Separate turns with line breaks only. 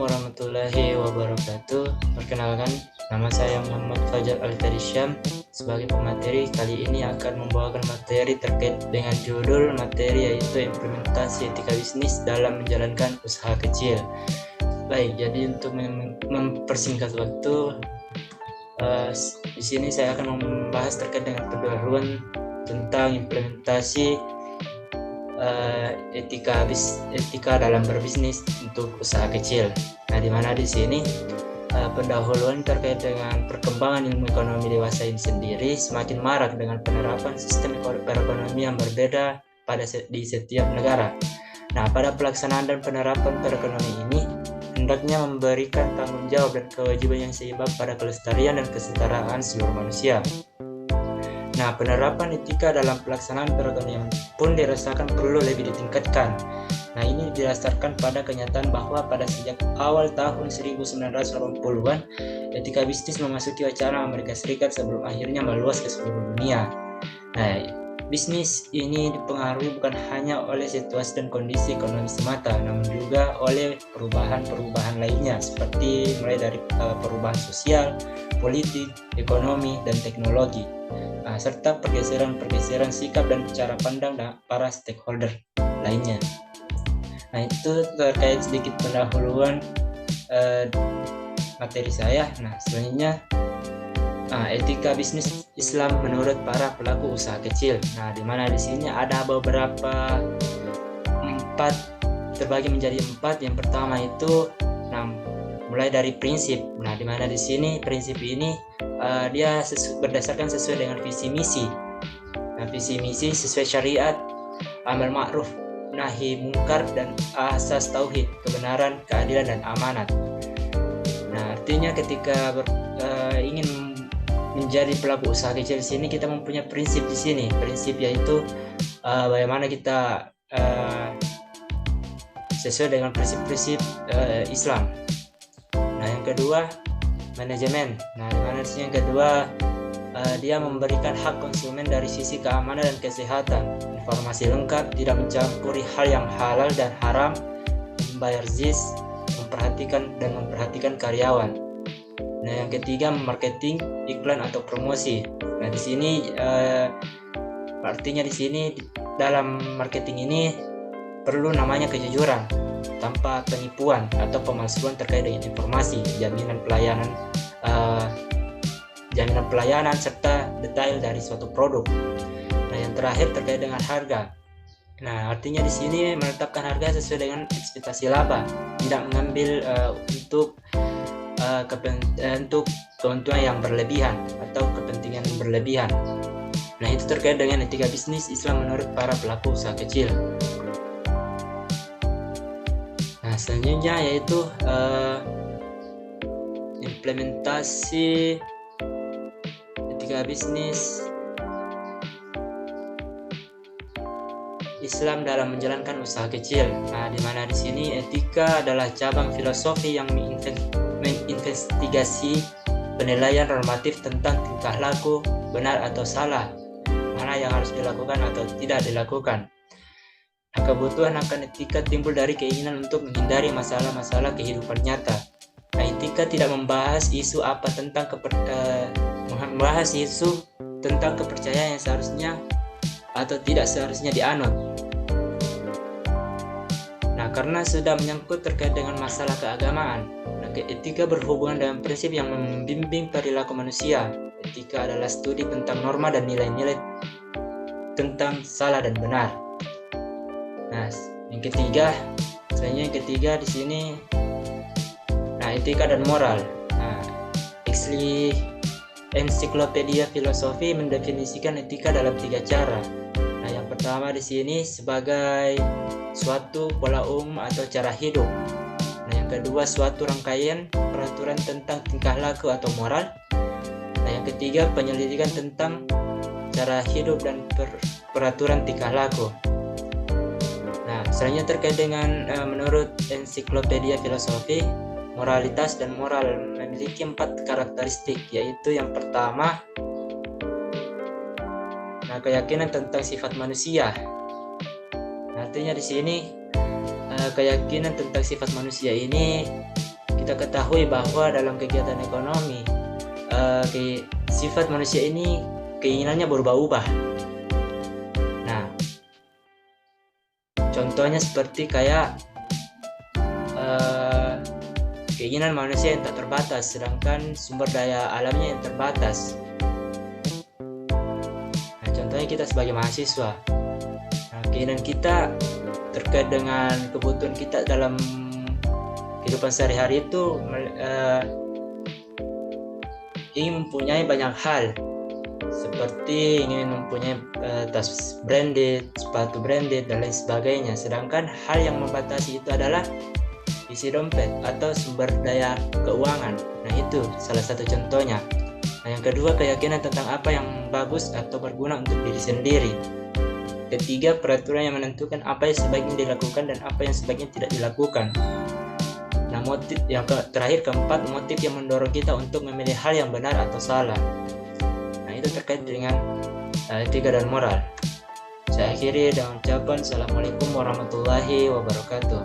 warahmatullahi wabarakatuh. Perkenalkan, nama saya Muhammad Fajar Al-Farisyam. Sebagai pemateri, kali ini akan membawakan materi terkait dengan judul materi yaitu implementasi etika bisnis dalam menjalankan usaha kecil. Baik, jadi untuk mempersingkat waktu, di sini saya akan membahas terkait dengan pendahuluan tentang implementasi etika dalam berbisnis untuk usaha kecil. Nah, di mana di sini pendahuluan terkait dengan perkembangan ilmu ekonomi dewasa ini sendiri semakin marak dengan penerapan sistem perekonomian berbeda di setiap negara. Nah, pada pelaksanaan dan penerapan perekonomian ini hendaknya memberikan tanggung jawab dan kewajiban yang seimbang pada kelestarian dan kesetaraan seluruh manusia. Nah, penerapan etika dalam pelaksanaan perekonomian pun dirasakan perlu lebih ditingkatkan. Nah, ini didasarkan pada kenyataan bahwa pada sejak awal tahun 1980-an, etika bisnis memasuki wacana Amerika Serikat sebelum akhirnya meluas ke seluruh dunia. Nah, bisnis ini dipengaruhi bukan hanya oleh situasi dan kondisi ekonomi semata, namun juga oleh perubahan-perubahan lainnya seperti mulai dari perubahan sosial, politik, ekonomi, dan teknologi. Serta pergeseran sikap dan cara pandang para stakeholder lainnya. Nah, itu terkait sedikit pendahuluan materi saya. Nah, selanjutnya etika bisnis Islam menurut para pelaku usaha kecil. Nah, di mana di sini ada beberapa terbagi menjadi 4. Yang pertama itu mulai dari prinsip. Nah, di mana di sini prinsip ini dia berdasarkan sesuai dengan visi misi. Nah, visi misi sesuai syariat, amal ma'ruf, nahi mungkar, dan asas tauhid, kebenaran, keadilan, dan amanat. Nah, artinya ketika ingin menjadi pelaku usaha kecil di sini kita mempunyai prinsip di sini. Prinsip yaitu bagaimana kita sesuai dengan prinsip-prinsip Islam. Nah, yang kedua manajemen. Nah, di mana yang kedua dia memberikan hak konsumen dari sisi keamanan dan kesehatan, informasi lengkap, tidak mencampuri hal yang halal dan haram, membayar zis, memperhatikan karyawan. Nah, yang ketiga marketing, iklan atau promosi. Nah, di sini artinya di sini dalam marketing ini perlu namanya kejujuran, tanpa penipuan atau pemalsuan terkait dengan informasi, jaminan pelayanan serta detail dari suatu produk. Nah, yang terakhir terkait dengan harga. Nah, artinya di sini menetapkan harga sesuai dengan ekspektasi laba, tidak mengambil untuk keuntungan yang berlebihan atau kepentingan berlebihan. Nah, itu terkait dengan etika bisnis Islam menurut para pelaku usaha kecil. Nah, selanjutnya yaitu implementasi etika bisnis Islam dalam menjalankan usaha kecil. Nah, di mana di sini etika adalah cabang filosofi yang menginvestigasi penilaian normatif tentang tingkah laku, benar atau salah, mana yang harus dilakukan atau tidak dilakukan. Nah, kebutuhan akan etika timbul dari keinginan untuk menghindari masalah-masalah kehidupan nyata. Nah, etika tidak membahas isu tentang kepercayaan yang seharusnya atau tidak seharusnya dianut. Nah, karena sudah menyangkut terkait dengan masalah keagamaan, etika berhubungan dengan prinsip yang membimbing perilaku manusia. Etika adalah studi tentang norma dan nilai-nilai tentang salah dan benar. Nah, yang ketiga di sini, etika dan moral. Nah, ensiklopedia filosofi mendefinisikan etika dalam 3 cara. Nah, yang pertama di sini sebagai suatu pola umum atau cara hidup. Nah, yang kedua suatu rangkaian peraturan tentang tingkah laku atau moral. Nah, yang ketiga penyelidikan tentang cara hidup dan peraturan tingkah laku. Nah, selanjutnya terkait dengan menurut ensiklopedia filosofi, moralitas dan moral memiliki 4 karakteristik, yaitu yang pertama, keyakinan tentang sifat manusia. Artinya di sini keyakinan tentang sifat manusia ini kita ketahui bahwa dalam kegiatan ekonomi sifat manusia ini keinginannya berubah-ubah. Nah, contohnya seperti kayak keinginan manusia yang tak terbatas, sedangkan sumber daya alamnya yang terbatas. Nah, contohnya kita sebagai mahasiswa, keinginan kita terkait dengan kebutuhan kita dalam kehidupan sehari-hari itu ingin mempunyai banyak hal, seperti ingin mempunyai tas branded, sepatu branded, dan lain sebagainya. Sedangkan hal yang membatasi itu adalah isi dompet atau sumber daya keuangan. Nah, itu salah satu contohnya. Nah, yang kedua, keyakinan tentang apa yang bagus atau berguna untuk diri sendiri. Ketiga, peraturan yang menentukan apa yang sebaiknya dilakukan dan apa yang sebaiknya tidak dilakukan. Nah, motif yang terakhir, keempat, motif yang mendorong kita untuk memilih hal yang benar atau salah. Nah, itu terkait dengan etika dan moral. Saya akhiri dengan ucapan Assalamualaikum warahmatullahi wabarakatuh.